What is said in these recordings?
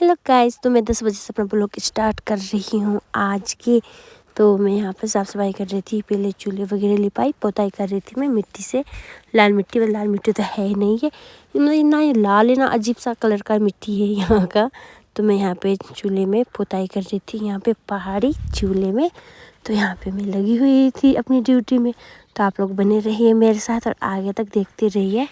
Hello guys, तो मैं 10 बजे से अपना ब्लॉग स्टार्ट कर रही हूँ आज की। तो मैं यहाँ पे साफ़ सफाई कर रही थी, पहले चूल्हे वगैरह लिपाई पोताई कर रही थी मैं मिट्टी से। लाल मिट्टी तो है ही नहीं है, मतलब ना ये लाल है ना अजीब सा कलर का मिट्टी है यहाँ का। तो मैं यहाँ पे चूल्हे में पोताई कर रही थी, यहाँ पे पहाड़ी चूल्हे में। तो यहाँ पे मैं लगी हुई थी अपनी ड्यूटी में। तो आप लोग बने रहिए मेरे साथ और आगे तक देखते रहिए।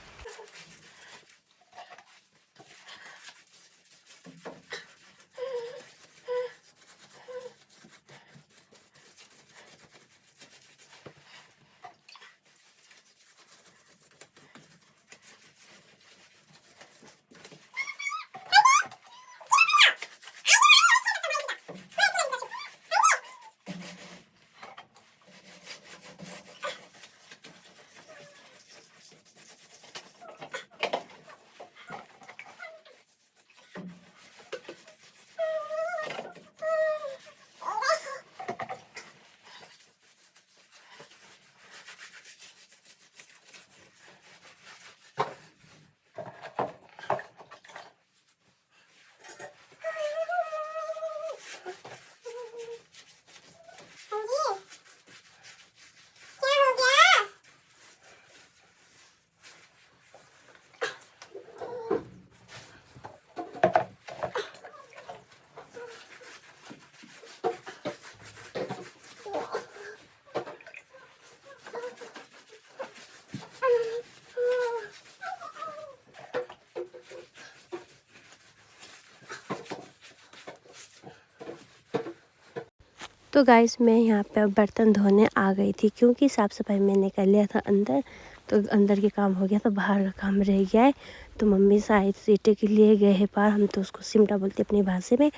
तो गाइस मैं यहाँ पे बर्तन धोने आ गई थी, क्योंकि साफ़ सफाई मैंने कर लिया था अंदर। तो अंदर के काम हो गया, तो बाहर का काम रह गया है। तो मम्मी शायद सीटे के लिए गए हैं पार, हम तो उसको सिमटा बोलते अपनी भाषा में।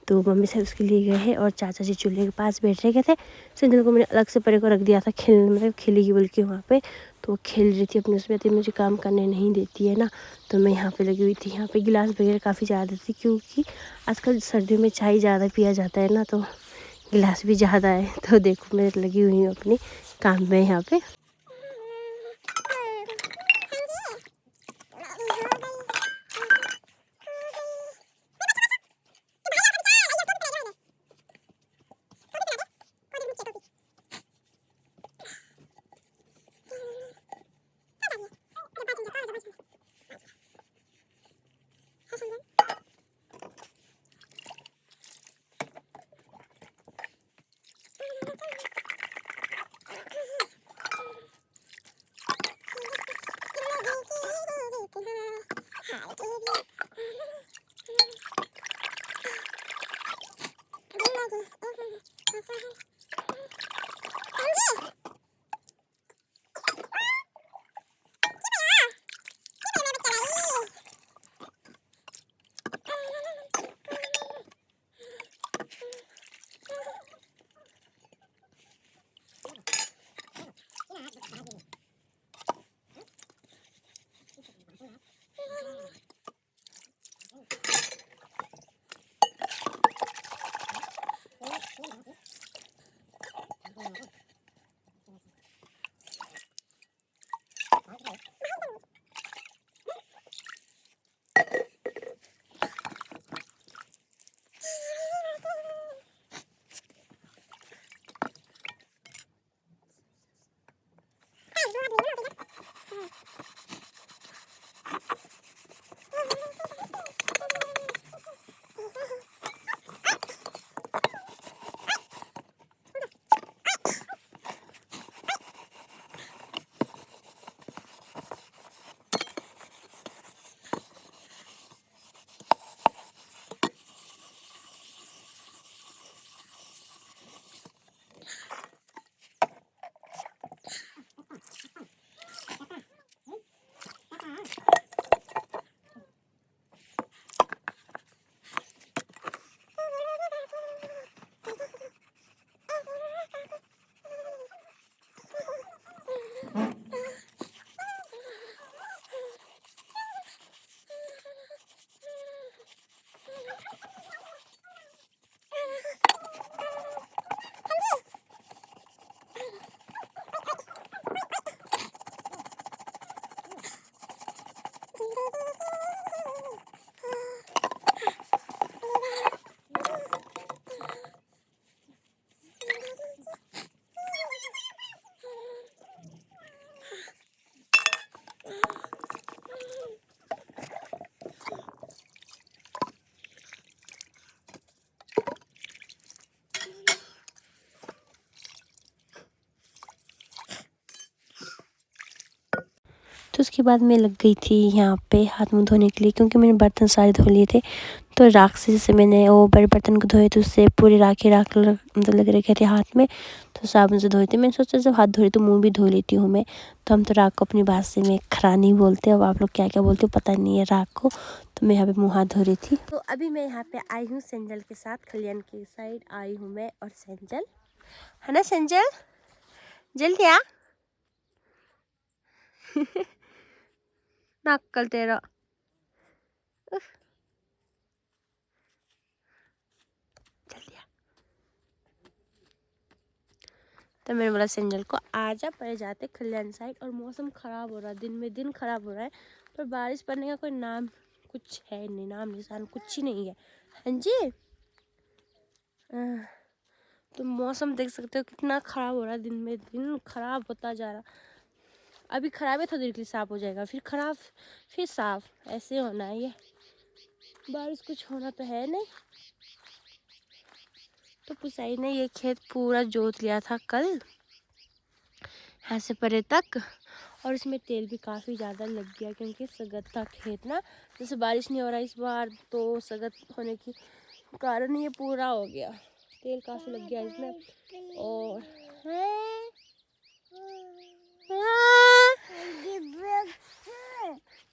तो मम्मी शायद उसके लिए गए हैं और चाचा जी चूल्हे के पास बैठ रहे थे। सिंधु को मैंने अलग से परे को रख दिया था खेलने, मतलब खेलेगी बोल के वहाँ पे। तो वो खेल रही थी अपने उसमें, तो मुझे काम करने नहीं देती है ना। तो मैं यहाँ पे लगी हुई थी। यहाँ पे गिलास वगैरह काफ़ी ज़्यादा थी, क्योंकि आजकल सर्दियों में चाय ज़्यादा पिया जाता है ना, तो गिलास भी ज़्यादा है। तो देखो मैं लगी हुई हूँ अपनी काम में यहाँ पे। तो उसके बाद मैं लग गई थी यहाँ पे हाथ मुँह धोने के लिए, क्योंकि मैंने बर्तन सारे धो लिए थे। तो राख से जैसे मैंने वो बड़े बर्तन को धोए तो उससे पूरी राख मतलब लग रखे थे हाथ में, तो साबुन से धोए थे। मैंने सोचा जब हाथ धो रही तो मुँह भी धो लेती हूँ मैं। तो हम तो राख को अपनी भाषा में खरानी बोलते हैं, अब आप लोग क्या क्या बोलते हो पता नहीं है राख को। तो मैं यहाँ पे मुँह हाथ धो रही थी। तो अभी मैं यहाँ पे आई हूँ सेंजल के साथ, खलियान की साइड आई हूँ मैं और सेंजल, है ना सेंजल? जल्दी आ। नक्कल तेरा। जल्दी आ। तो मैंने बोला सेंजल को आजा पहले जाते खलियान साइड, और मौसम ख़राब हो रहा है, दिन में दिन ख़राब हो रहा है, पर बारिश पड़ने का कोई नाम कुछ है नहीं, नाम निशान कुछ ही नहीं है। हाँ जी। तो मौसम देख सकते हो कितना ख़राब हो रहा है, दिन में दिन ख़राब होता जा रहा। अभी ख़राब है, थोड़ी देर के लिए साफ़ हो जाएगा, फिर ख़राब, फिर साफ़, ऐसे होना है ये। बारिश कुछ होना तो है नहीं। तो पुसाई ने ये खेत पूरा जोत लिया था कल, यहाँ से परे तक, और इसमें तेल भी काफ़ी ज़्यादा लग गया, क्योंकि सगत था खेत ना, जैसे बारिश नहीं हो रहा इस बार, तो सगत होने के कारण ये पूरा हो गया, तेल काफ़ी लग गया इसमें। और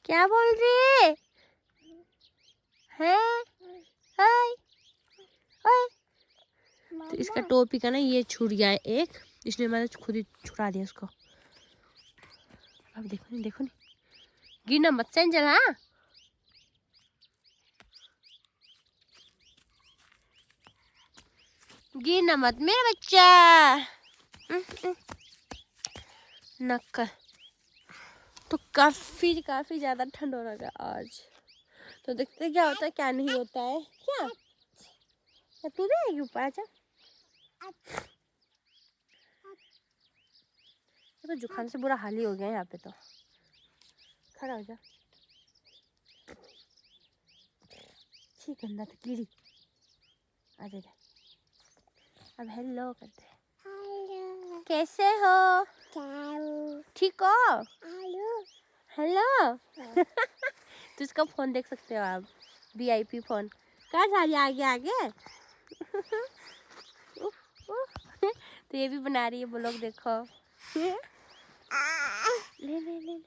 क्या बोल रही है? हाय हाय। तो इसका टोपी का ना ये छूट गया है एक, इसलिए मैंने खुद ही छुड़ा दिया उसको। अब देखो नहीं, देखो नहीं, गिरना मत सेंजल। हाँ गिरना मत मेरा बच्चा। नक्कर। तो काफ़ी ज़्यादा ठंड हो रहा है आज, तो देखते क्या होता है क्या नहीं होता है। क्या तू भी आएगी ऊपर? आजा। तो जुकाम से बुरा हाल ही हो गया है यहाँ पे, तो खड़ा हो जा। ठीक गंदा तो कीड़ी। आजा जा। अब हेलो करते हैं। हेलो। कैसे हो? ठीक हो? हेलो। तो इसका फोन देख सकते हो आप, VIP फोन। कहाँ जा रही है? आगे आगे। तो ये भी बना रही है ब्लॉग, देखो। ले ले ले।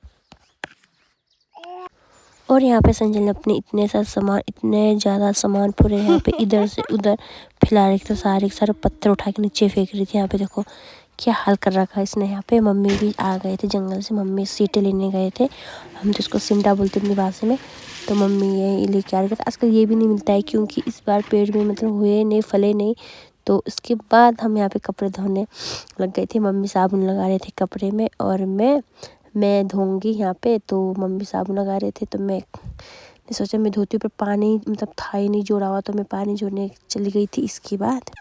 और यहाँ पे संजय ने अपने इतने ज़्यादा सामान पूरे यहाँ पे इधर से उधर फैला रखे थे, सारे पत्थर उठा के नीचे फेंक रही थी। यहाँ पे देखो क्या हाल कर रखा है इसने। यहाँ पे मम्मी भी आ गए थे जंगल से, मम्मी सीटें लेने गए थे, हम तो इसको सिमटा बोलते अपनी भाषा में। तो मम्मी ये लेके आ रहे थे। आजकल ये भी नहीं मिलता है, क्योंकि इस बार पेड़ में मतलब हुए नहीं, फले नहीं। तो उसके बाद हम यहाँ पे कपड़े धोने लग गए थे। मम्मी साबुन लगा रहे थे कपड़े में, और मैं धोऊंगी यहाँ पे। तो मम्मी साबुन लगा रहे थे, तो मैं सोचा मैं धोती हूँ, पर पानी मतलब था ही नहीं जोड़ा हुआ, तो मैं पानी जोड़ने चली गई थी इसके बाद।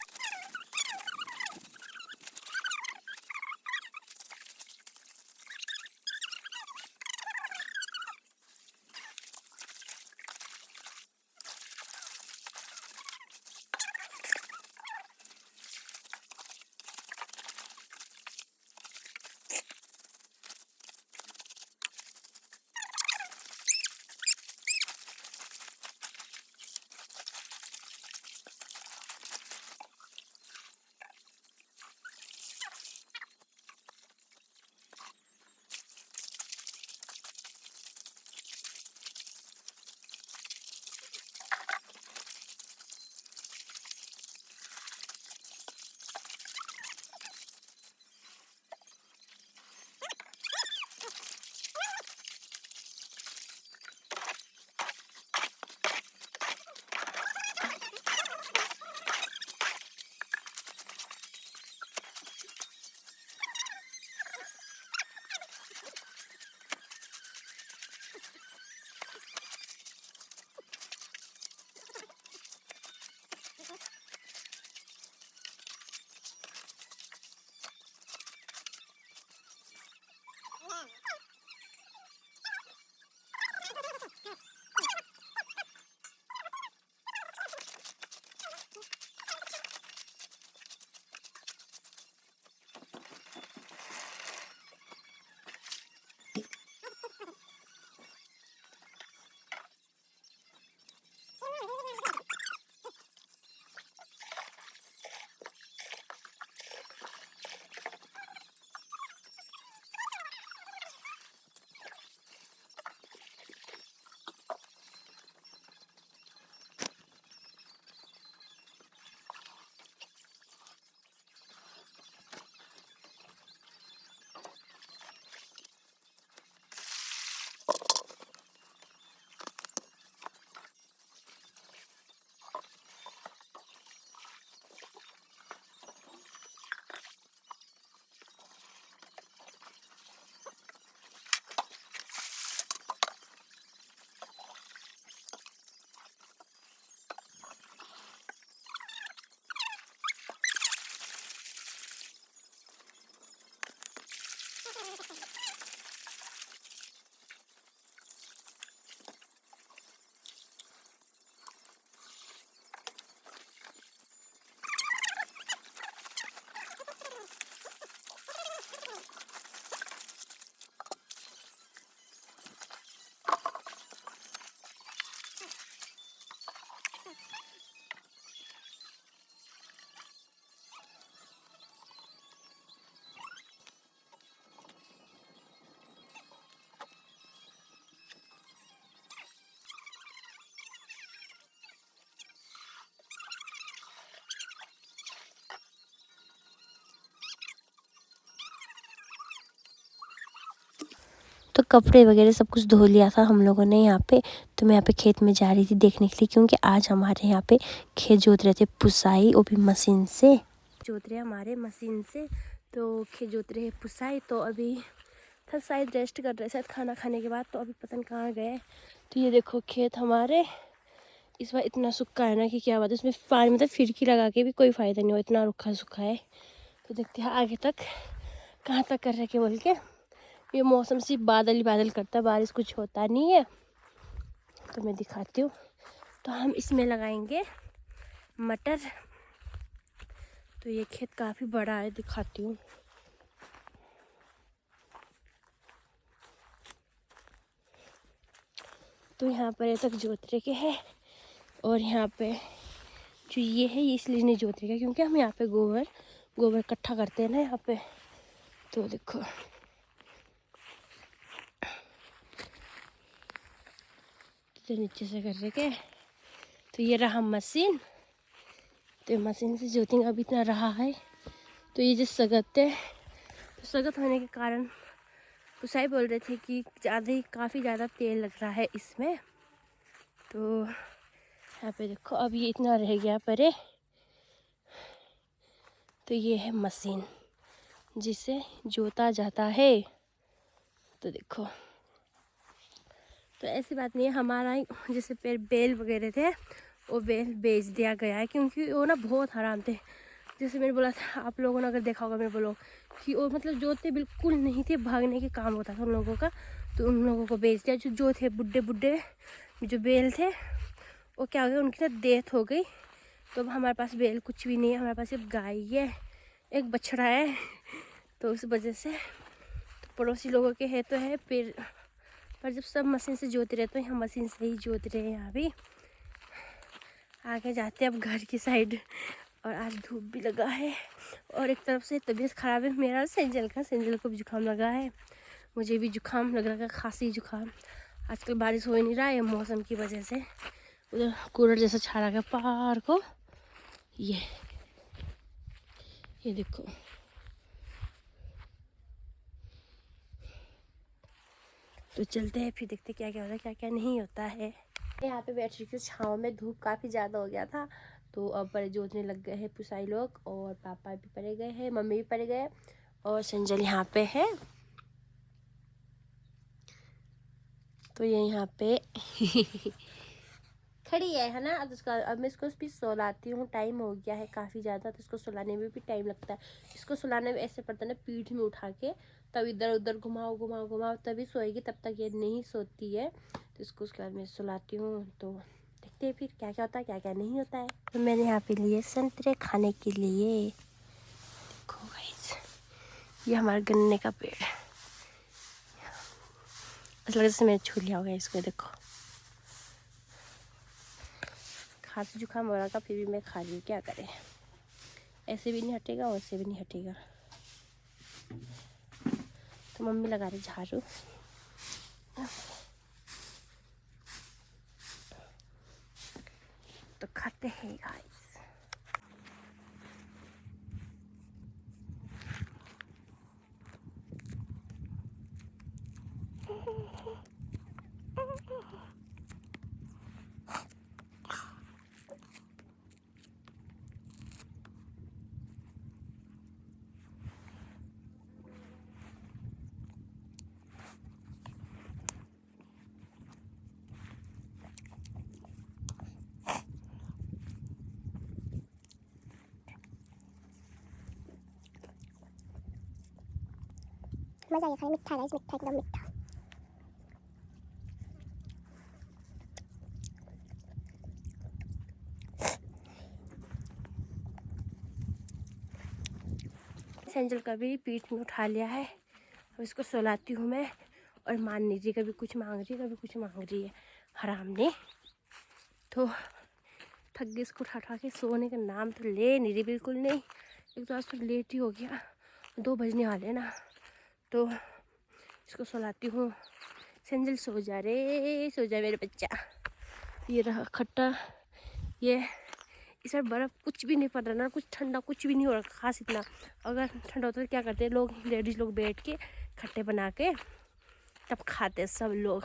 तो कपड़े वगैरह सब कुछ धो लिया था हम लोगों ने यहाँ पे। तो मैं यहाँ पे खेत में जा रही थी देखने के लिए, क्योंकि आज हमारे यहाँ पे खेत जोत रहे थे पुसाई, वो भी मशीन से जोत रहे हमारे मशीन से। तो खेत जोत रहे पुसाई। तो अभी था शायद रेस्ट कर रहे, शायद खाना खाने के बाद। तो अभी पता नहीं कहाँ गए। तो ये देखो खेत हमारे इस बार इतना सूखा है ना कि क्या बात है। इसमें पानी मतलब फिरकी लगा के भी कोई फ़ायदा नहीं हो, इतना रूखा सूखा है। तो देखते हैं आगे तक कहाँ तक कर रहे के बोल के। ये मौसम सिर्फ बादल ही बादल करता है, बारिश कुछ होता नहीं है। तो मैं दिखाती हूँ। तो हम इसमें लगाएंगे मटर। तो ये खेत काफ़ी बड़ा है, दिखाती हूँ। तो यहाँ पर ये तक जोतरे के है, और यहाँ पे जो ये है ये इसलिए नहीं जोतरे का क्योंकि हम यहाँ पे गोबर इकट्ठा करते हैं ना यहाँ पे। तो देखो तो नीचे से कर रहे के। तो ये रहा मशीन। तो मशीन से जोतेंगे। अभी इतना रहा है। तो ये जो सगत है, तो सगत होने के कारण पुसाई बोल रहे थे कि काफ़ी ज़्यादा तेल लग रहा है इसमें। तो यहाँ पे देखो अब ये इतना रह गया परे। तो ये है मशीन जिसे जोता जाता है। तो देखो तो ऐसी बात नहीं है, हमारा जैसे बेल वगैरह थे वो बेल बेच दिया गया है, क्योंकि वो ना बहुत हराम थे। जैसे मैंने बोला था, आप लोगों ने अगर देखा होगा मेरे बोलो कि वो मतलब जोते बिल्कुल नहीं थे, भागने के काम होता था उन लोगों का। तो उन लोगों को बेच दिया। जो थे बुढ़े जो बैल थे वो क्या हो गया, उनकी ना डेथ हो गई। तो अब हमारे पास बैल कुछ भी नहीं है, हमारे पास सिर्फ गाय है, एक बछड़ा है। तो उस वजह से तो पड़ोसी लोगों के है तो है फिर, पर जब सब मशीन से जोते रहते हैं, हम मशीन से ही जोत रहे हैं। यहाँ भी आगे जाते हैं अब घर की साइड। और आज धूप भी लगा है, और एक तरफ से तबीयत ख़राब है मेरा, सेंजल को भी जुकाम लगा है। मुझे भी जुकाम लग रहा है, खांसी जुकाम। आजकल बारिश हो ही नहीं रहा है मौसम की वजह से। उधर कूलर जैसा छा रहा है पार को। ये देखो तो चलते हैं फिर, देखते क्या क्या होता है क्या क्या नहीं होता है। यहाँ पे बैठ रही हूँ छाँव में, धूप काफ़ी ज़्यादा हो गया था। तो अब परे जोतने लग गए हैं पुसाई लोग, और पापा भी पड़े गए हैं, मम्मी भी पड़े गए, और संजल यहाँ पे है। तो ये यहाँ पे खड़ी है ना। अब मैं इसको भी सुलाती हूँ, टाइम हो गया है काफ़ी ज़्यादा। तो इसको सुलाने में भी टाइम लगता है। इसको सुलाने में ऐसे पड़ता है ना, पीठ में उठा के तब इधर उधर घुमाओ तभी सोएगी, तब तक ये नहीं सोती है। तो इसको उसके बाद मैं सुलाती हूँ। तो देखते हैं फिर क्या क्या होता है क्या क्या नहीं होता है। तो मैंने यहाँ पे लिए संतरे खाने के लिए। देखो गाइस, ये हमारे गन्ने का पेड़ है। ऐसा लग जैसे मैंने छू लिया होगा इसको। देखो खांसी जुकाम हो रहा था, फिर भी मैं खा रही हूँ, क्या करें। ऐसे भी नहीं हटेगा, वैसे भी नहीं हटेगा। तो मम्मी लगा रही झाड़ू। तो खाते हैं गाइस। मजा आया खाने, मीठा गाइस, मीठा एकदम मीठा। सेंजल का भी पीठ में उठा लिया है। अब इसको सुलाती हूँ मैं, और मान नहीं रही, कभी कुछ मांग रही कभी कुछ मांग रही है हराम ने। तो थक गई, इसको उठा के सोने का नाम तो ले नहीं रही बिल्कुल नहीं। एक तो आज तो लेट ही हो गया, 2 बजने वाले ना। तो इसको सुलाती हूँ। सेंजल सो जा मेरे बच्चा। ये रहा खट्टा। ये इस बार बर्फ़ कुछ भी नहीं पड़ रहा ना, कुछ ठंडा कुछ भी नहीं हो रहा खास इतना। अगर ठंडा होता तो क्या करते हैं लोग, लेडीज़ लोग बैठ के खट्टे बना के तब खाते सब लोग।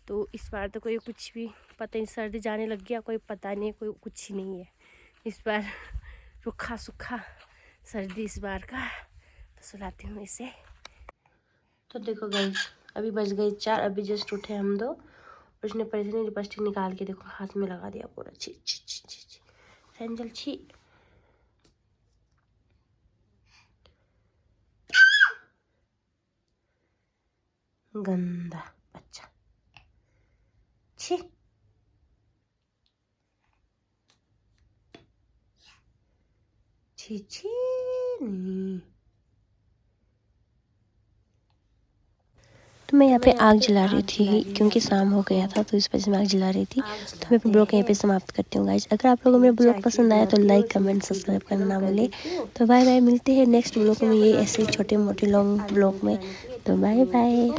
तो इस बार तो कोई कुछ भी पता नहीं, सर्दी जाने लग गया, कोई पता नहीं, कोई कुछ ही नहीं है इस बार। रूखा सूखा सर्दी इस बार का। तो सुलाती हूँ इसे। तो देखो गाइस, अभी बज गई 4, अभी जस्ट उठे हम दो। और उसने पैसे नहीं, लिपस्टिक निकाल के देखो हाथ में लगा दिया पूरा। छी छी छी छी छी, सेंजल छी। गंदा बच्चा, छी। छी छी नी। तो मैं यहाँ पे आग जला रही थी क्योंकि शाम हो गया था, तो इस वजह से मैं आग जला रही थी। तो मैं अपने ब्लॉग यहीं पे समाप्त करती हूँ गाइस। अगर आप लोगों को मेरा ब्लॉग पसंद आया तो लाइक कमेंट सब्सक्राइब करना ना भूले। तो बाय बाय, मिलते हैं नेक्स्ट ब्लॉग में, ये ऐसे छोटे मोटे लॉन्ग ब्लॉग में। तो बाय बाय।